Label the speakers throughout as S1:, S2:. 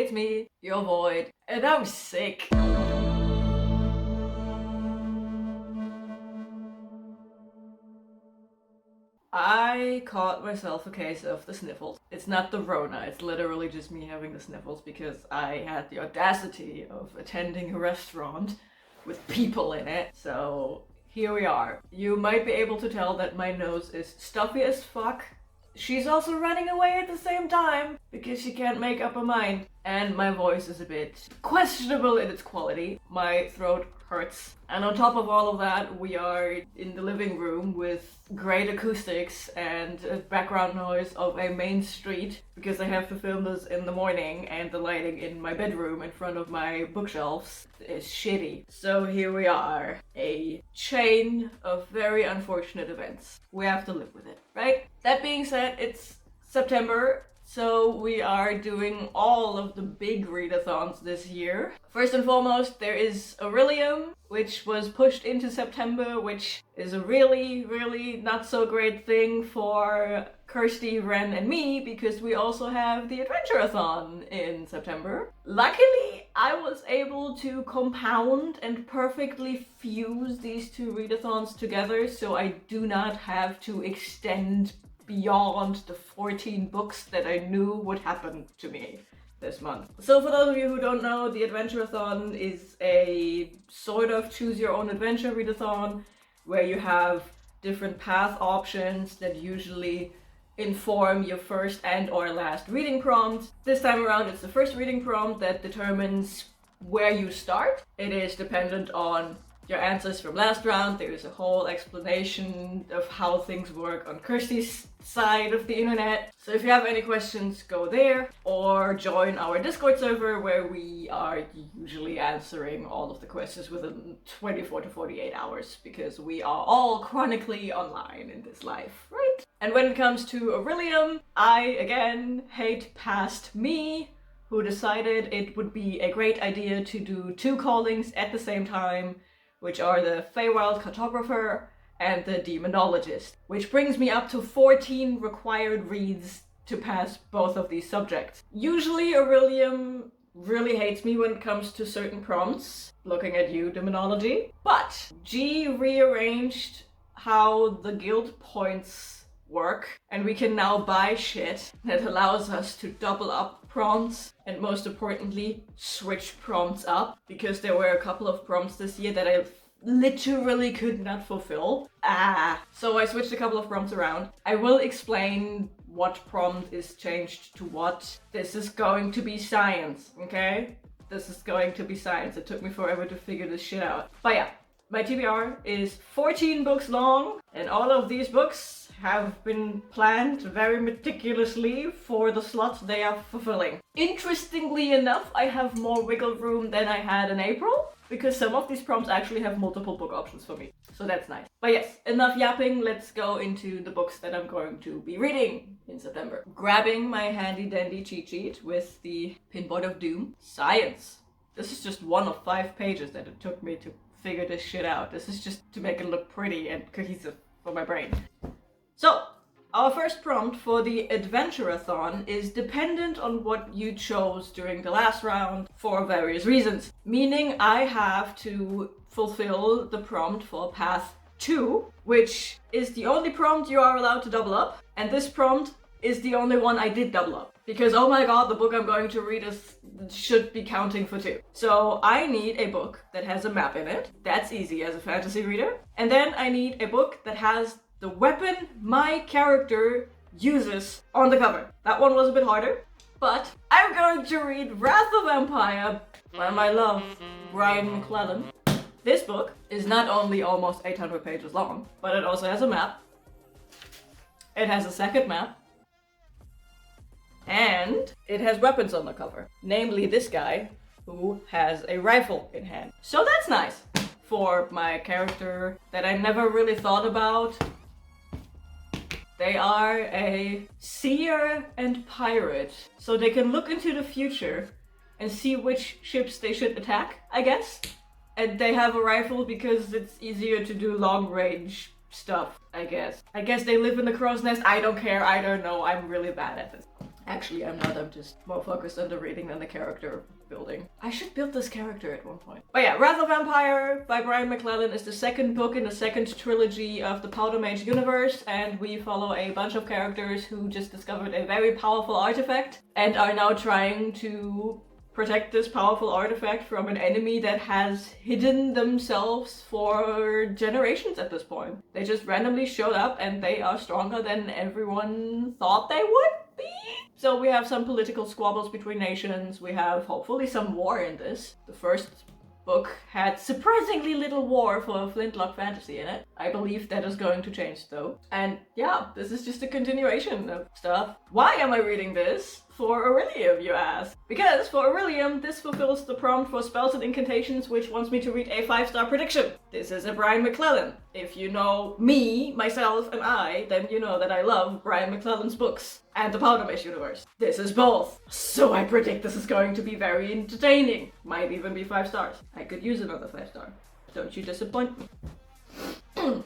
S1: it's me, your Void, and I'm sick. I caught myself a case of the sniffles. It's not the Rona, it's literally just me having the sniffles because I had the audacity of attending a restaurant with people in it. So here we are. You might be able to tell that my nose is stuffy as fuck. She's also running away at the same time because she can't make up her mind. And my voice is a bit questionable in its quality. My throat hurts. And on top of all of that, we are in the living room with great acoustics and background noise of a main street because I have to film this in the morning and the lighting in my bedroom in front of my bookshelves is shitty. So here we are, a chain of very unfortunate events. We have to live with it, right? That being said, it's September. So we are doing all of the big readathons this year. First and foremost, there is Orilium, which was pushed into September, which is a really not so great thing for Kirsty, Wren, and me, because we also have the Adventurerathon in September. Luckily, I was able to compound and perfectly fuse these two readathons together, so I do not have to extend beyond the 14 books that I knew would happen to me this month. So for those of you who don't know, the Adventurerathon is a sort of choose your own adventure readathon where you have different path options that usually inform your first and or last reading prompt. This time around it's the first reading prompt that determines where you start. It is dependent on your answers from last round. There is a whole explanation of how things work on Kirsty's side of the internet. So if you have any questions, go there or join our Discord server where we are usually answering all of the questions within 24 to 48 hours because we are all chronically online in this life, right? And when it comes to Orilium, I again hate past me who decided it would be a great idea to do two callings at the same time, which are the Feywild Cartographer and the Demonologist, which brings me up to 14 required reads to pass both of these subjects. Usually Orilium really hates me when it comes to certain prompts, looking at you, Demonology, but G rearranged how the guild points work, and we can now buy shit that allows us to double up prompts and most importantly switch prompts up, because there were a couple of prompts this year that I literally could not fulfill. So I switched a couple of prompts around. I will explain what prompt is changed to what. This is going to be science, okay? This is going to be science. It took me forever to figure this shit out. But yeah, my TBR is 14 books long, and all of these books have been planned very meticulously for the slots they are fulfilling. Interestingly enough, I have more wiggle room than I had in April, because some of these prompts actually have multiple book options for me. So that's nice. But yes, enough yapping, let's go into the books that I'm going to be reading in September. Grabbing my handy dandy cheat sheet with the Pinboard of Doom. Science. This is just one of 5 pages that it took me to figure this shit out. This is just to make it look pretty and cohesive for my brain. So, our first prompt for the Adventurerathon is dependent on what you chose during the last round for various reasons. Meaning I have to fulfill the prompt for Path 2, which is the only prompt you are allowed to double up. And this prompt is the only one I did double up. Because oh my god, the book I'm going to read should be counting for 2. So I need a book that has a map in it. That's easy as a fantasy reader. And then I need a book that has the weapon my character uses on the cover. That one was a bit harder, but I'm going to read Wrath of Empire by my love, McClellan. This book is not only almost 800 pages long, but it also has a map. It has a second map. And it has weapons on the cover. Namely this guy, who has a rifle in hand. So that's nice for my character that I never really thought about. They are a seer and pirate, so they can look into the future and see which ships they should attack, I guess. And they have a rifle because it's easier to do long range stuff, I guess. I guess they live in the crow's nest. I don't care. I don't know. I'm really bad at this. Actually, I'm not. I'm just more focused on the reading than the character building. I should build this character at one point. But yeah, Wrath of Vampire by Brian McClellan is the second book in the second trilogy of the Powder Mage universe, and we follow a bunch of characters who just discovered a very powerful artifact and are now trying to protect this powerful artifact from an enemy that has hidden themselves for generations at this point. They just randomly showed up and they are stronger than everyone thought they would be. So we have some political squabbles between nations. We have hopefully some war in this. The first book had surprisingly little war for Flintlock fantasy in it. I believe that is going to change though. And yeah, this is just a continuation of stuff. Why am I reading this? For Orilium, you ask. Because for Orilium, this fulfills the prompt for spells and incantations, which wants me to read a 5-star prediction. This is a Brian McClellan. If you know me, myself, and I, then you know that I love Brian McClellan's books and the Powder Mage universe. This is both. So I predict this is going to be very entertaining. Might even be 5 stars. I could use another 5-star. Don't you disappoint me.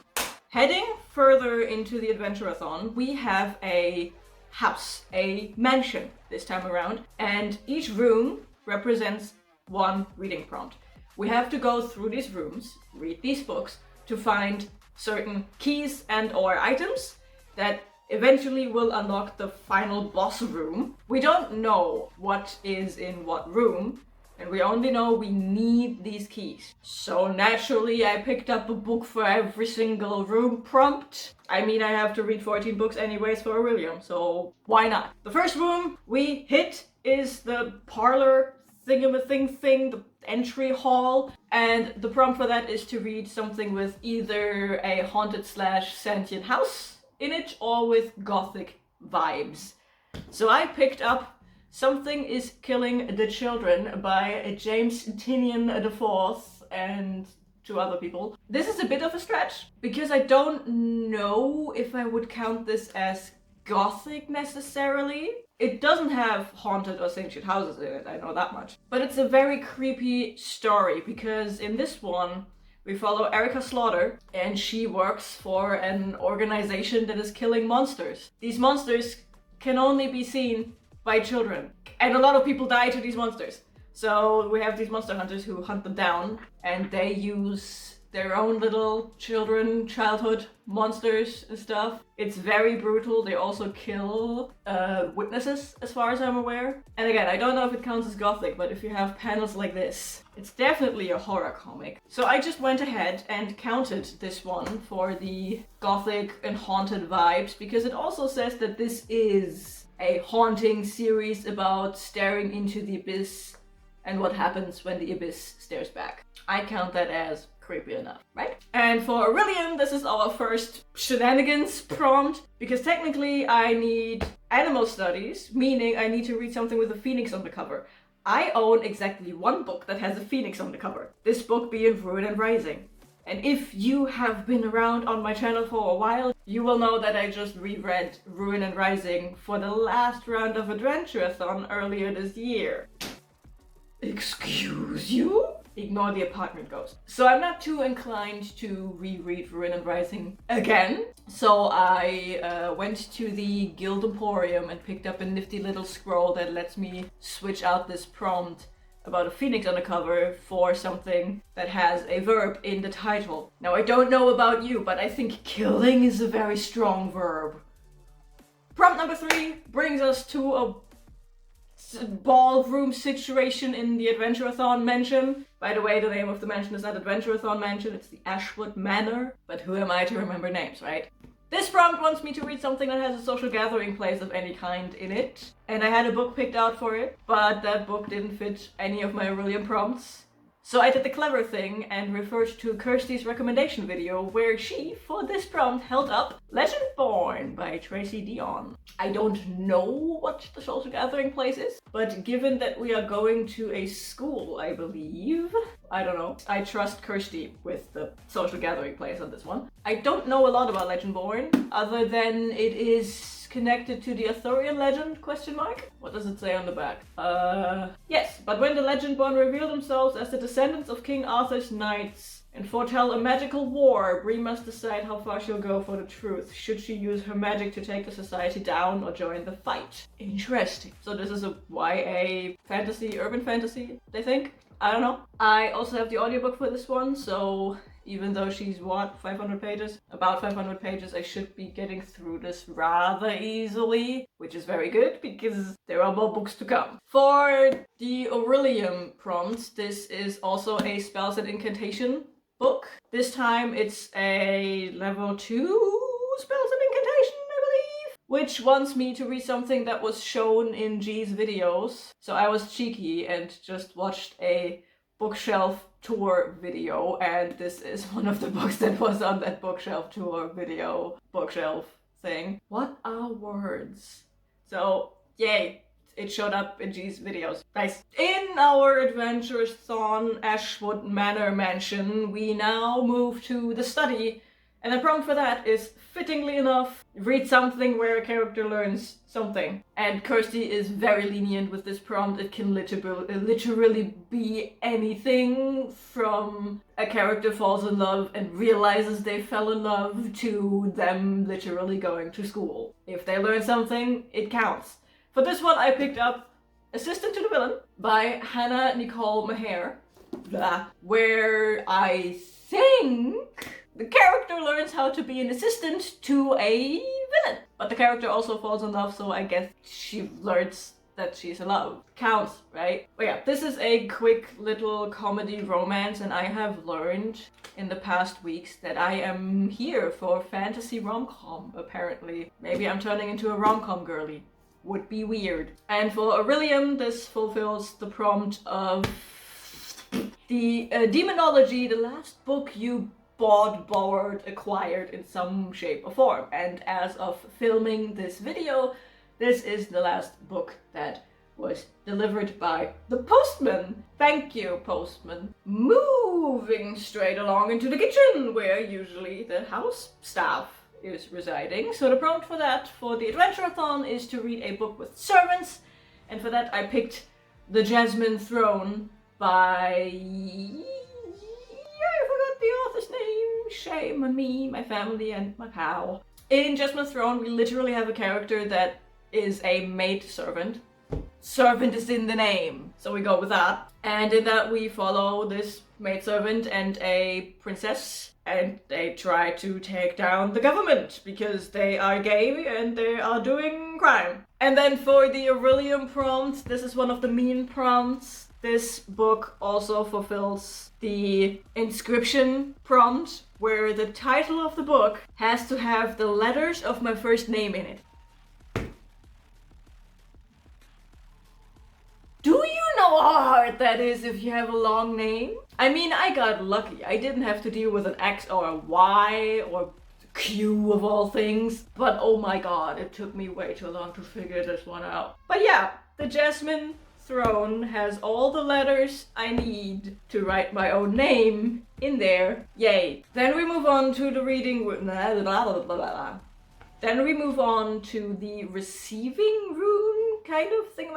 S1: Heading further into the Adventurerathon, we have a house, a mansion this time around, and each room represents one reading prompt. We have to go through these rooms, read these books, to find certain keys and or items that eventually will unlock the final boss room. We don't know what is in what room, and we only know we need these keys. So naturally I picked up a book for every single room prompt. I mean, I have to read 14 books anyways for Orilium, so why not? The first room we hit is the parlor thing, the entry hall, and the prompt for that is to read something with either a haunted / sentient house in it or with gothic vibes. So I picked up Something is Killing the Children by James Tynion IV and 2 other people. This is a bit of a stretch because I don't know if I would count this as gothic necessarily. It doesn't have haunted or sentient houses in it, I know that much. But it's a very creepy story because in this one we follow Erica Slaughter, and she works for an organization that is killing monsters. These monsters can only be seen by children, and a lot of people die to these monsters. So we have these monster hunters who hunt them down, and they use their own little childhood monsters and stuff. It's very brutal. They also kill witnesses, as far as I'm aware. And again, I don't know if it counts as gothic, but if you have panels like this, it's definitely a horror comic. So I just went ahead and counted this one for the gothic and haunted vibes, because it also says that this is a haunting series about staring into the abyss and what happens when the abyss stares back. I count that as creepy enough, right? And for Orilium, this is our first shenanigans prompt, because technically I need animal studies, meaning I need to read something with a phoenix on the cover. I own exactly 1 book that has a phoenix on the cover. This book being Ruin and Rising. And if you have been around on my channel for a while, you will know that I just reread Ruin and Rising for the last round of Adventurerathon earlier this year. Excuse you? Ignore the apartment ghost. So I'm not too inclined to reread Ruin and Rising again. So I went to the Guild Emporium and picked up a nifty little scroll that lets me switch out this prompt about a phoenix on the cover for something that has a verb in the title. Now I don't know about you, but I think killing is a very strong verb. Prompt number 3 brings us to a ballroom situation in the Adventurerathon mansion. By the way, the name of the mansion is not Adventurerathon Mansion, it's the Ashwood Manor. But who am I to remember names, right? This prompt wants me to read something that has a social gathering place of any kind in it. And I had a book picked out for it, but that book didn't fit any of my Orilium prompts. So I did the clever thing and referred to Kirsty's recommendation video, where she, for this prompt, held up Legendborn by Tracy Deonn. I don't know what the social gathering place is, but given that we are going to a school, I believe, I don't know, I trust Kirsty with the social gathering place on this one. I don't know a lot about Legendborn, other than it is connected to the Arthurian legend, question mark? What does it say on the back? Yes, but when the Legendborn reveal themselves as the descendants of King Arthur's knights and foretell a magical war, Bree must decide how far she'll go for the truth. Should she use her magic to take the society down or join the fight? Interesting. So this is a YA fantasy, urban fantasy, they think? I don't know. I also have the audiobook for this one, so even though she's, what, 500 pages? About 500 pages, I should be getting through this rather easily, which is very good because there are more books to come. For the Orilium prompts, this is also a spells and incantation book. This time it's a level 2 spells and incantation, I believe, which wants me to read something that was shown in G's videos. So I was cheeky and just watched a bookshelf tour video, and this is one of the books that was on that bookshelf tour video bookshelf thing. What are words? So yay, it showed up in G's videos. Nice. In our Adventurerathon Ashwood Manor mansion, we now move to the study, and the prompt for that is, fittingly enough, read something where a character learns something. And Kirsty is very lenient with this prompt. It can literally be anything from a character falls in love and realizes they fell in love to them literally going to school. If they learn something, it counts. For this one, I picked up Assistant to the Villain by Nicole Maehrer, where I think the character learns how to be an assistant to a villain. But the character also falls in love, so I guess she learns that she's in love. Counts, right? But yeah, this is a quick little comedy romance, and I have learned in the past weeks that I am here for fantasy rom-com, apparently. Maybe I'm turning into a rom-com girly. Would be weird. And for Orilium, this fulfills the prompt of the Demonology, the last book you bought, borrowed, acquired in some shape or form. And as of filming this video, this is the last book that was delivered by the postman. Thank you, postman. Moving straight along into the kitchen, where usually the house staff is residing. So the prompt for that, for the Adventurerathon, is to read a book with servants, and for that I picked The Jasmine Throne by... I forgot the author's name. Shame on me, my family, and my cow. In Jasmine Throne, we literally have a character that is a maid servant. Servant is in the name, so we go with that. And in that we follow this maidservant and a princess, and they try to take down the government because they are gay and they are doing crime. And then for the Orilium prompt, this is one of the mean prompts. This book also fulfills the inscription prompt, where the title of the book has to have the letters of my first name in it. Do you know how hard that is if you have a long name? I mean, I got lucky. I didn't have to deal with an X or a Y or Q of all things. But oh my god, it took me way too long to figure this one out. But yeah, the Jasmine Throne has all the letters I need to write my own name in there. Yay. Then we move on to the reading... Then we move on to the receiving room kind of thing.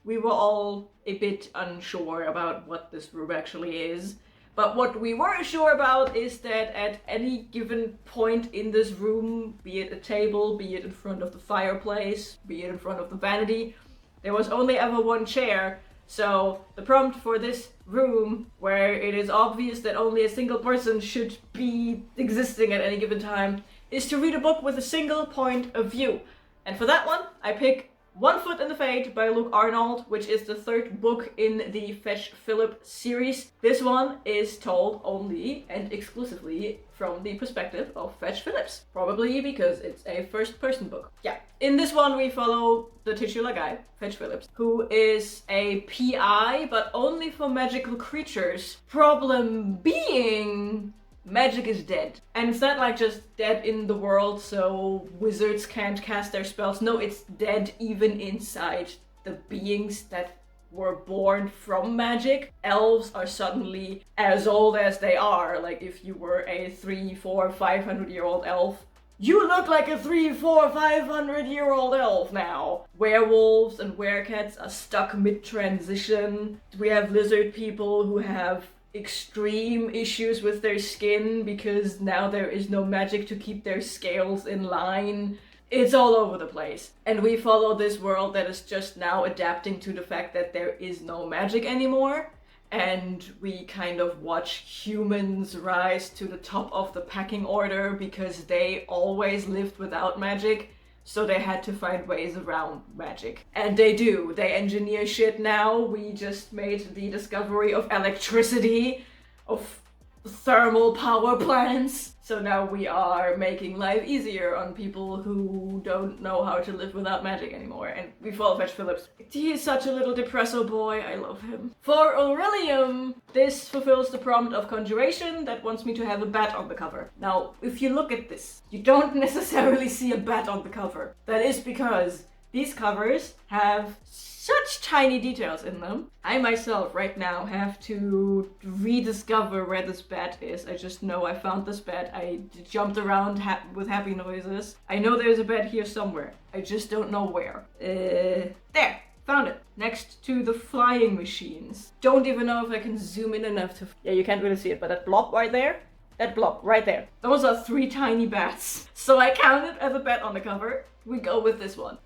S1: We were all a bit unsure about what this room actually is. But what we were sure about is that at any given point in this room, be it a table, be it in front of the fireplace, be it in front of the vanity, there was only ever one chair. So the prompt for this room, where it is obvious that only a single person should be existing at any given time, is to read a book with a single point of view. And for that one, I pick One Foot in the Fate by Luke Arnold, which is the third book in the Fetch Phillip series. This one is told only and exclusively from the perspective of Fetch Phillips. Probably because it's a first-person book. Yeah. In this one, we follow the titular guy, Fetch Phillips, who is a PI, but only for magical creatures. Problem being... magic is dead. And it's not like just dead in the world so wizards can't cast their spells. No, it's dead even inside the beings that were born from magic. Elves are suddenly as old as they are. Like if you were a 300, 400, 500-year-old elf, You look like a 300, 400, 500-year-old elf now. Werewolves and werecats are stuck mid-transition. We have lizard people who have extreme issues with their skin because now there is no magic to keep their scales in line. It's all over the place. And we follow this world that is just now adapting to the fact that there is no magic anymore. And we kind of watch humans rise to the top of the pecking order because they always lived without magic. So they had to find ways around magic. And they do. They engineer shit now. We just made the discovery of electricity, of thermal power plants. So now we are making life easier on people who don't know how to live without magic anymore. And we follow Fetch Phillips. He is such a little depresso boy. I love him. For Orilium, this fulfills the prompt of Conjuration that wants me to have a bat on the cover. Now, if you look at this, you don't necessarily see a bat on the cover. That is because these covers have such tiny details in them. I myself right now have to rediscover where this bat is. I just know I found this bat. I jumped around with happy noises. I know there's a bat here somewhere. I just don't know where. There, found it. Next to the flying machines. Don't even know if I can zoom in enough to... Yeah, you can't really see it, but that blob right there, that blob right there. Those are 3 tiny bats. So I counted as a bat on the cover. We go with this one.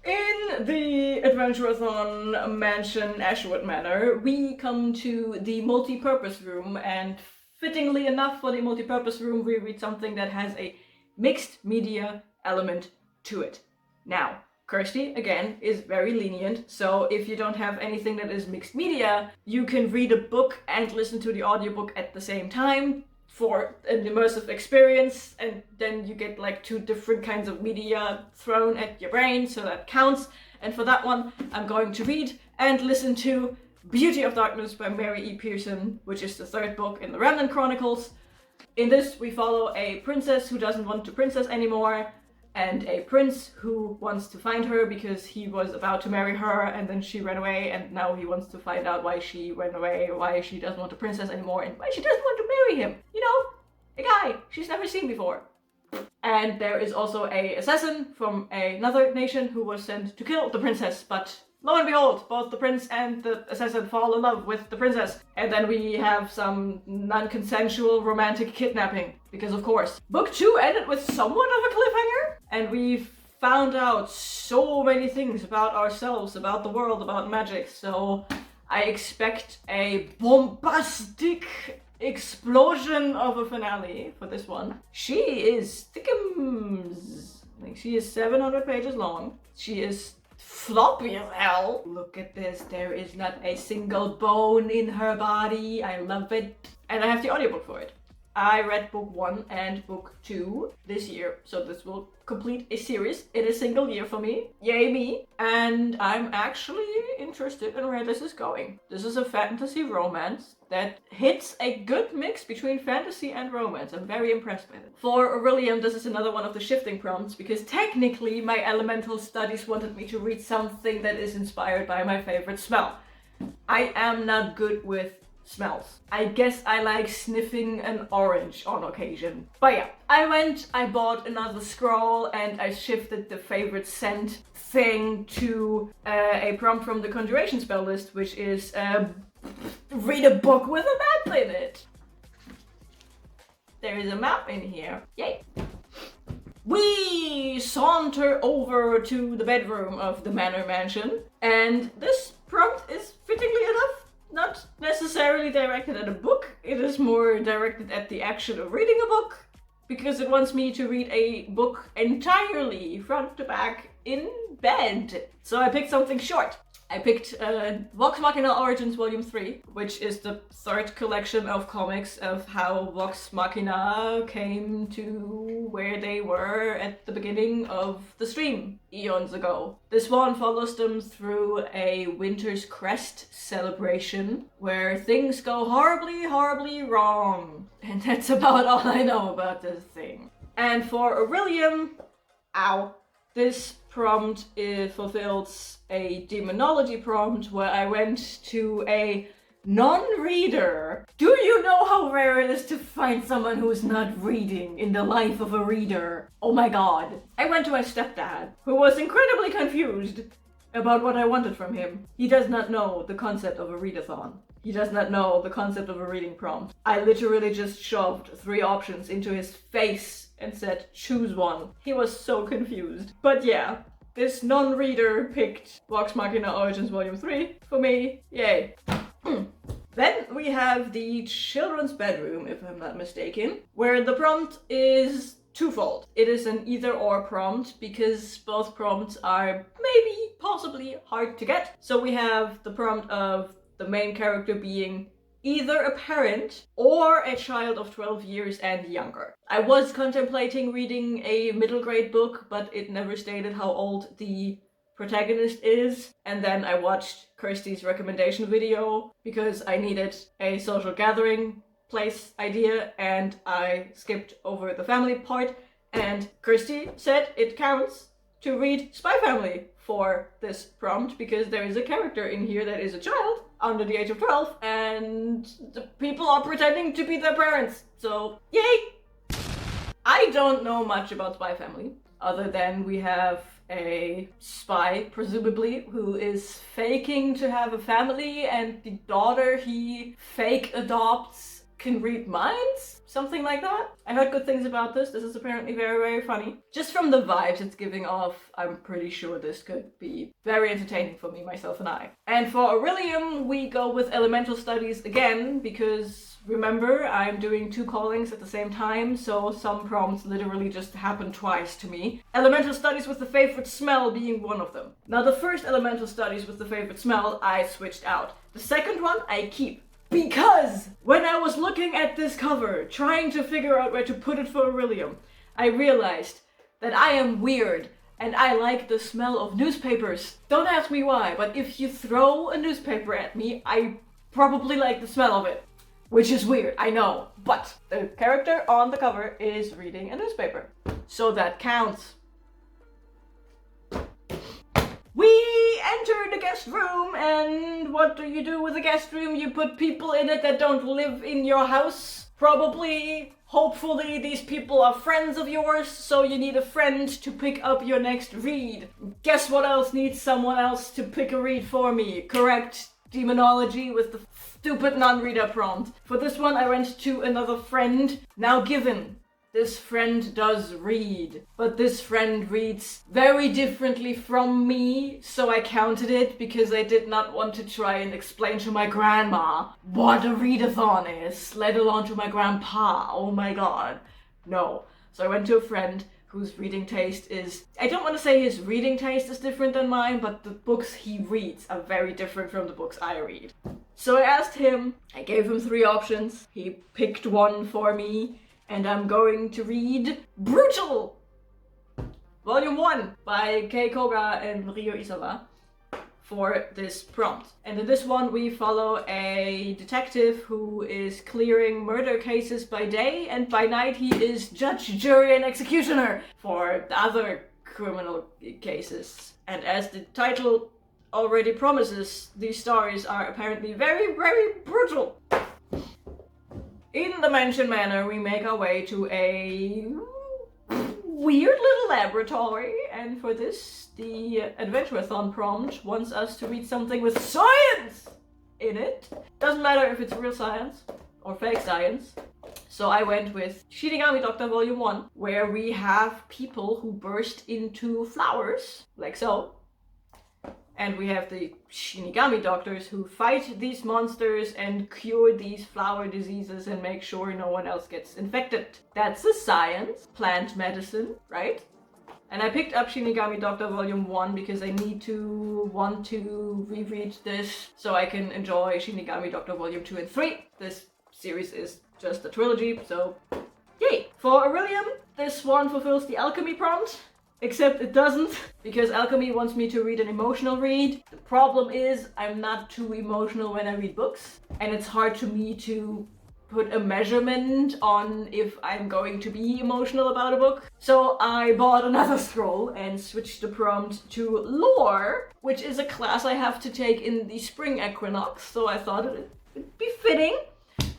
S1: In the Adventurerathon Mansion Ashwood Manor, we come to the multi-purpose room, and fittingly enough for the multi-purpose room, we read something that has a mixed media element to it. Now, Kirsty, again, is very lenient, so if you don't have anything that is mixed media, you can read a book and listen to the audiobook at the same time for an immersive experience, and then you get like 2 different kinds of media thrown at your brain, so that counts. And for that one, I'm going to read and listen to Beauty of Darkness by Maehrer Pearson, which is the 3rd book in the Remnant Chronicles. In this, we follow a princess who doesn't want to princess anymore, and a prince who wants to find her because he was about to marry her and then she ran away, and now he wants to find out why she ran away, why she doesn't want a princess anymore, and why she doesn't want to marry him. You know, a guy she's never seen before. And there is also an assassin from another nation who was sent to kill the princess, but lo and behold, both the prince and the assassin fall in love with the princess. And then we have some non-consensual romantic kidnapping, because of course. Book 2 ended with somewhat of a cliffhanger, and we found out so many things about ourselves, about the world, about magic, so I expect a bombastic explosion of a finale for this one. She is thickums. I think she is 700 pages long. She is floppy as hell. Look at this, there is not a single bone in her body. I love it. And I have the audiobook for it. I read book 1 and book 2 this year, so this will complete a series in a single year for me. Yay me. And I'm actually interested in where this is going. This is a fantasy romance that hits a good mix between fantasy and romance. I'm very impressed by it. For Orilium, this is another one of the shifting prompts, because technically my elemental studies wanted me to read something that is inspired by my favorite smell. I am not good with smells. I guess I like sniffing an orange on occasion. But yeah, I bought another scroll and I shifted the favorite scent thing to a prompt from the Conjuration spell list, which is read a book with a map in it. There is a map in here. Yay. We saunter over to the bedroom of the manor mansion, and this prompt is fittingly enough not necessarily directed at a book. It is more directed at the action of reading a book, because it wants me to read a book entirely front to back in bed. So I picked something short. I picked Vox Machina Origins Volume 3, which is the 3rd collection of comics of how Vox Machina came to where they were at the beginning of the stream eons ago. This one follows them through a Winter's Crest celebration where things go horribly, horribly wrong. And that's about all I know about this thing. And for Orilium, this prompt fulfills a demonology prompt where I went to a Non-reader. Do you know how rare it is to find someone who is not reading in the life of a reader? Oh my god. I went to my stepdad, who was incredibly confused about what I wanted from him. He does not know the concept of a readathon. He does not know the concept of a reading prompt. I literally just shoved 3 options into his face and said, choose one. He was so confused. But yeah, this non-reader picked Vox Machina Origins Volume 3 for me. Yay. Then we have the children's bedroom, if I'm not mistaken, where the prompt is twofold. It is an either-or prompt because both prompts are maybe, possibly hard to get. So we have the prompt of the main character being either a parent or a child of 12 years and younger. I was contemplating reading a middle grade book, but it never stated how old the protagonist is. And then I watched Kirsty's recommendation video because I needed a social gathering place idea and I skipped over the family part, and Kirsty said it counts to read Spy Family for this prompt because there is a character in here that is a child under the age of 12 and the people are pretending to be their parents. So yay! I don't know much about Spy Family other than we have a spy, presumably, who is faking to have a family and the daughter he fake adopts can read minds? Something like that. I heard good things about this. This is apparently very, very funny. Just from the vibes it's giving off, I'm pretty sure this could be very entertaining for me, myself, and I. And for Orilium, we go with Elemental Studies again, because remember, I'm doing 2 callings at the same time, so some prompts literally just happen twice to me. Elemental Studies with the favorite smell being one of them. Now, the first Elemental Studies with the favorite smell, I switched out. The second one, I keep. Because when I was looking at this cover, trying to figure out where to put it for Orilium, I realized that I am weird and I like the smell of newspapers. Don't ask me why, but if you throw a newspaper at me, I probably like the smell of it. Which is weird, I know, but the character on the cover is reading a newspaper. So that counts. We enter the guest room, and what do you do with the guest room? You put people in it that don't live in your house. Probably, hopefully, these people are friends of yours, so you need a friend to pick up your next read. Guess what else needs someone else to pick a read for me? Correct demonology with the stupid non-reader prompt. For this one, I went to another friend. Now given, this friend does read, but this friend reads very differently from me, so I counted it because I did not want to try and explain to my grandma what a readathon is, let alone to my grandpa. Oh my god. No. So I went to a friend whose reading taste is, I don't want to say his reading taste is different than mine, but the books he reads are very different from the books I read. So I asked him, I gave him 3 options, he picked one for me, and I'm going to read Brutal! Volume 1 by Koga and Ryo Izawa for this prompt. And in this one we follow a detective who is clearing murder cases by day, and by night he is judge, jury, and executioner for the other criminal cases. And as the title already promises, these stories are apparently very, very brutal. In the Mansion Manor, we make our way to a weird little laboratory, and for this, the Adventurerathon prompt wants us to read something with science in it. Doesn't matter if it's real science or fake science. So I went with Shinigami Doctor Volume 1, where we have people who burst into flowers, like so. And we have the Shinigami doctors who fight these monsters and cure these flower diseases and make sure no one else gets infected. That's the science, plant medicine, right? And I picked up Shinigami Doctor Volume 1 because I want to reread this so I can enjoy Shinigami Doctor Volume 2 and 3. This series is just a trilogy, so yay! For Orilium, this one fulfills the alchemy prompt. Except it doesn't, because alchemy wants me to read an emotional read. The problem is I'm not too emotional when I read books, and it's hard to me to put a measurement on if I'm going to be emotional about a book. So I bought another scroll and switched the prompt to lore, which is a class I have to take in the spring equinox, so I thought be fitting.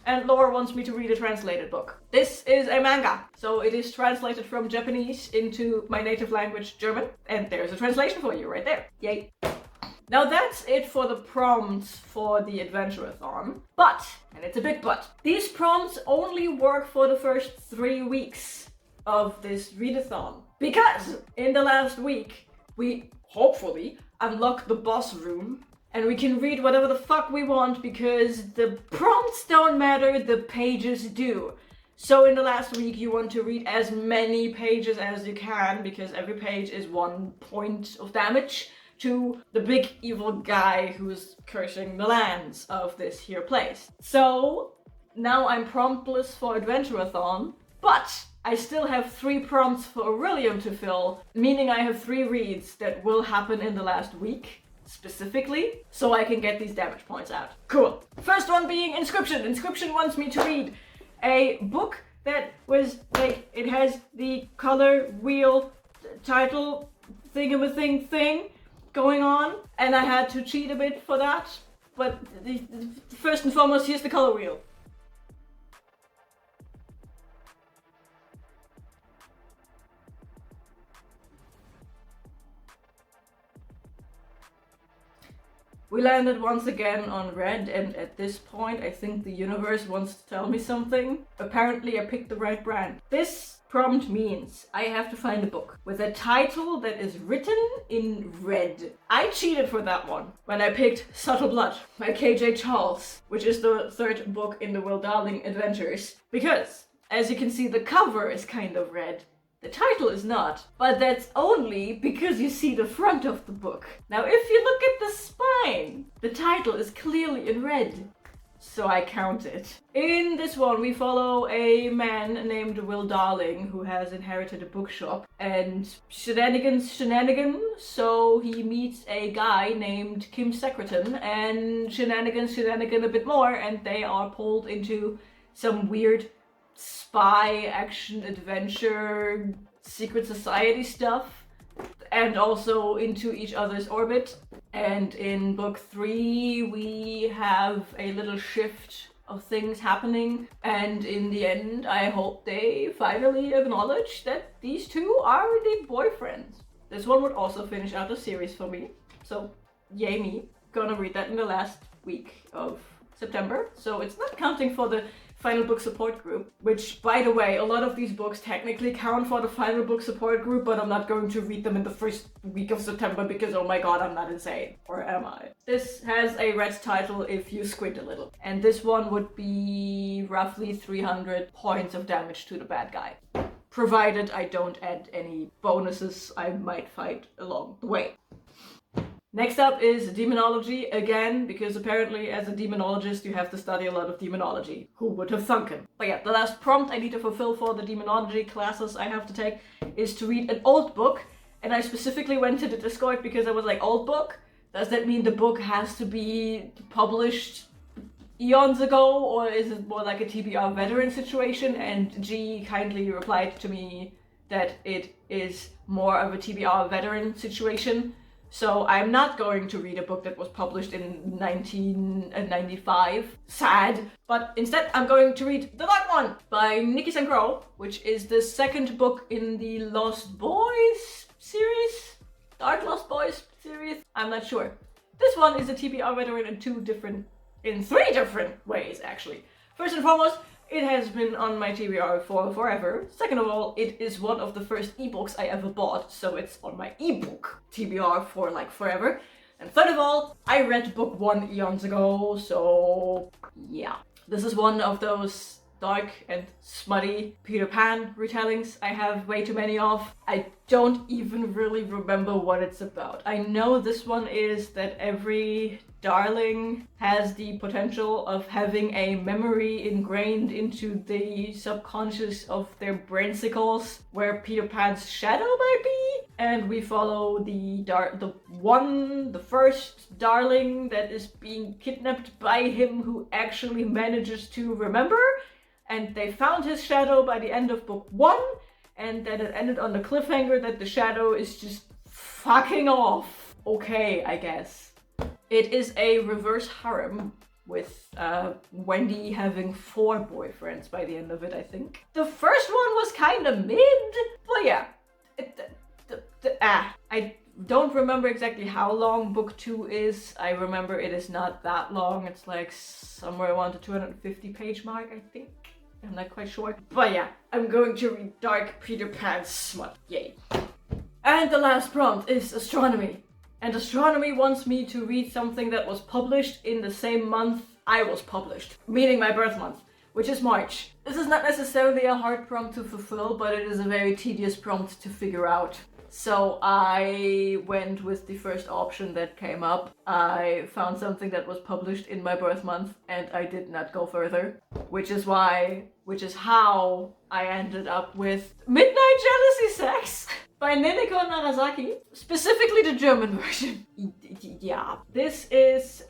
S1: And Laura wants me to read a translated book. This is a manga, so it is translated from Japanese into my native language, German, and there's a translation for you right there. Yay. Now that's it for the prompts for the Adventurerathon, but, and it's a big but, these prompts only work for the first 3 weeks of this readathon, because in the last week, we hopefully unlock the boss room and we can read whatever the fuck we want because the prompts don't matter, the pages do. So in the last week you want to read as many pages as you can because every page is 1 point of damage to the big evil guy who's cursing the lands of this here place. So now I'm promptless for Adventurerathon, but I still have 3 prompts for Orilium to fill, meaning I have 3 reads that will happen in the last week. Specifically, so I can get these damage points out. Cool. First one being Inscription. Inscription wants me to read a book that was like, it has the color wheel title thingamathing thing going on, and I had to cheat a bit for that, but first and foremost, here's the color wheel. We landed once again on red, and at this point I think the universe wants to tell me something. Apparently I picked the right brand. This prompt means I have to find a book with a title that is written in red. I cheated for that one when I picked Subtle Blood by KJ Charles, which is the 3rd book in the Will Darling Adventures, because as you can see the cover is kind of red. The title is not, but that's only because you see the front of the book. Now if you look at the spine, the title is clearly in red, so I count it. In this one we follow a man named Will Darling who has inherited a bookshop, and shenanigans, so he meets a guy named Kim Secretan, and shenanigans a bit more, and they are pulled into some weird spy, action, adventure, secret society stuff, and also into each other's orbit. And in book 3 we have a little shift of things happening, and in the end I hope they finally acknowledge that these two are indeed boyfriends. This one would also finish out the series for me, so yay me. Gonna read that in the last week of September, so it's not counting for the Final Book Support Group, which, by the way, a lot of these books technically count for the Final Book Support Group, but I'm not going to read them in the first week of September because, oh my god, I'm not insane. Or am I? This has a red title if you squint a little. And this one would be roughly 300 points of damage to the bad guy. Provided I don't add any bonuses I might fight along the way. Next up is Demonology, again, because apparently as a demonologist you have to study a lot of demonology. Who would have thunken? But yeah, the last prompt I need to fulfill for the demonology classes I have to take is to read an old book, and I specifically went to the Discord because I was like, old book? Does that mean the book has to be published eons ago, or is it more like a TBR veteran situation? And G kindly replied to me that it is more of a TBR veteran situation. So I'm not going to read a book that was published in 1995, sad, but instead I'm going to read The Dark One by Nikki and Crowe, which is the 2nd book in the Lost Boys series? Dark Lost Boys series? I'm not sure. This one is a TBR veteran in 3 different ways, actually. First and foremost, it has been on my TBR for forever. Second of all, it is one of the first ebooks I ever bought, so it's on my ebook TBR for like forever. And third of all, I read book 1 eons ago, so yeah. This is one of those dark and smutty Peter Pan retellings I have way too many of. I don't even really remember what it's about. I know this one is that every darling has the potential of having a memory ingrained into the subconscious of their brainsicles where Peter Pan's shadow might be. And we follow the first darling that is being kidnapped by him, who actually manages to remember. And they found his shadow by the end of book 1, and then it ended on the cliffhanger that the shadow is just fucking off. Okay, I guess. It is a reverse harem with Wendy having 4 boyfriends by the end of it, I think. The first one was kind of mid, but yeah. I don't remember exactly how long book 2 is. I remember it is not that long. It's like somewhere around the 250 page mark, I think. I'm not quite sure. But yeah, I'm going to read Dark Peter Pan smut. Yay. And the last prompt is astronomy. And astronomy wants me to read something that was published in the same month I was published, meaning my birth month, which is March. This is not necessarily a hard prompt to fulfill, but it is a very tedious prompt to figure out. So I went with the first option that came up. I found something that was published in my birth month and I did not go further, which is how I ended up with Midnight Jealousy Sex by Neneko and Narazaki, specifically the German version. Yeah, this is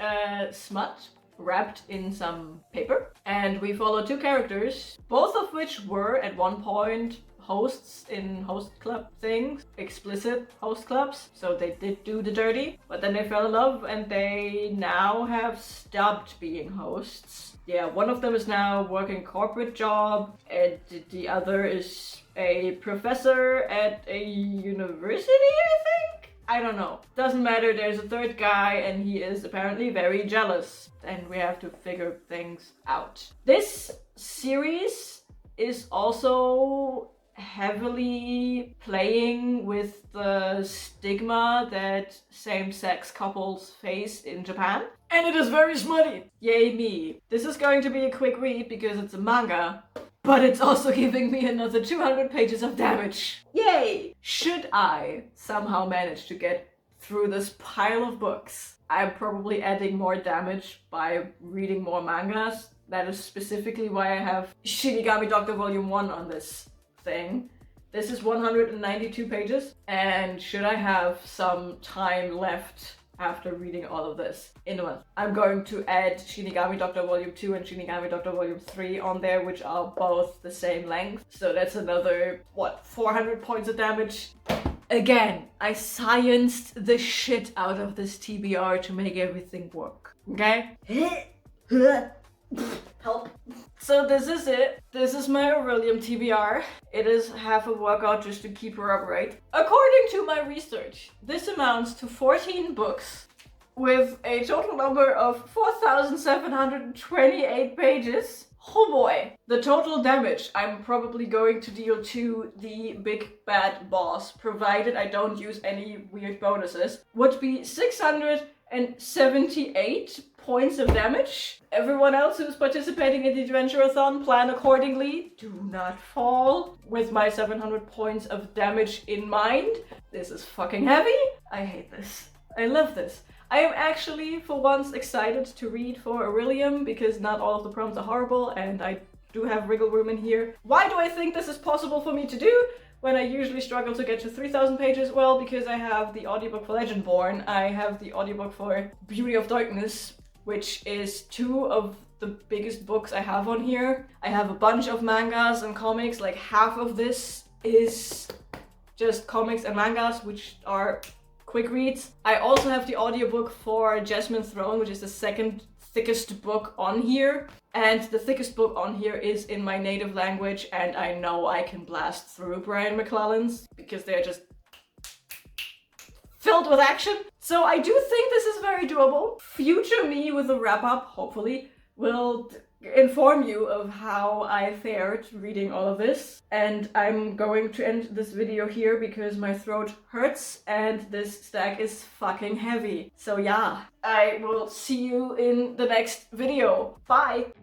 S1: smut wrapped in some paper, and we follow 2 characters, both of which were at one point hosts in host club things, explicit host clubs, so they did do the dirty, but then they fell in love and they now have stopped being hosts. Yeah, one of them is now working corporate job and the other is a professor at a university, I think? I don't know. Doesn't matter, there's a third guy and he is apparently very jealous and we have to figure things out. This series is also heavily playing with the stigma that same-sex couples face in Japan. And it is very smutty. Yay me. This is going to be a quick read because it's a manga, but it's also giving me another 200 pages of damage. Yay! Should I somehow manage to get through this pile of books, I'm probably adding more damage by reading more mangas. That is specifically why I have Shinigami Doctor Volume 1 on this thing. This is 192 pages, and should I have some time left after reading all of this in a month, I'm going to add Shinigami Doctor Volume 2 and Shinigami Doctor Volume 3 on there, which are both the same length. So that's another, 400 points of damage. Again, I scienced the shit out of this TBR to make everything work. Okay? Help. So this is it. This is my Orilium TBR. It is half a workout just to keep her upright. According to my research, this amounts to 14 books with a total number of 4,728 pages. Oh boy. The total damage I'm probably going to deal to the big bad boss, provided I don't use any weird bonuses, would be 678 points of damage. Everyone else who's participating in the Adventurerathon, plan accordingly. Do not fall. With my 700 points of damage in mind. This is fucking heavy. I hate this. I love this. I am actually, for once, excited to read for Orilium because not all of the prompts are horrible and I do have wriggle room in here. Why do I think this is possible for me to do when I usually struggle to get to 3,000 pages? Well, because I have the audiobook for Legendborn. I have the audiobook for Beauty of Darkness, which is 2 of the biggest books I have on here. I have a bunch of mangas and comics, like half of this is just comics and mangas, which are quick reads. I also have the audiobook for Jasmine's Throne, which is the second thickest book on here. And the thickest book on here is in my native language, and I know I can blast through Brian McClellan's because they're just filled with action. So I do think this is very doable. Future me with a wrap-up, hopefully, will inform you of how I fared reading all of this. And I'm going to end this video here because my throat hurts and this stack is fucking heavy. So yeah, I will see you in the next video. Bye!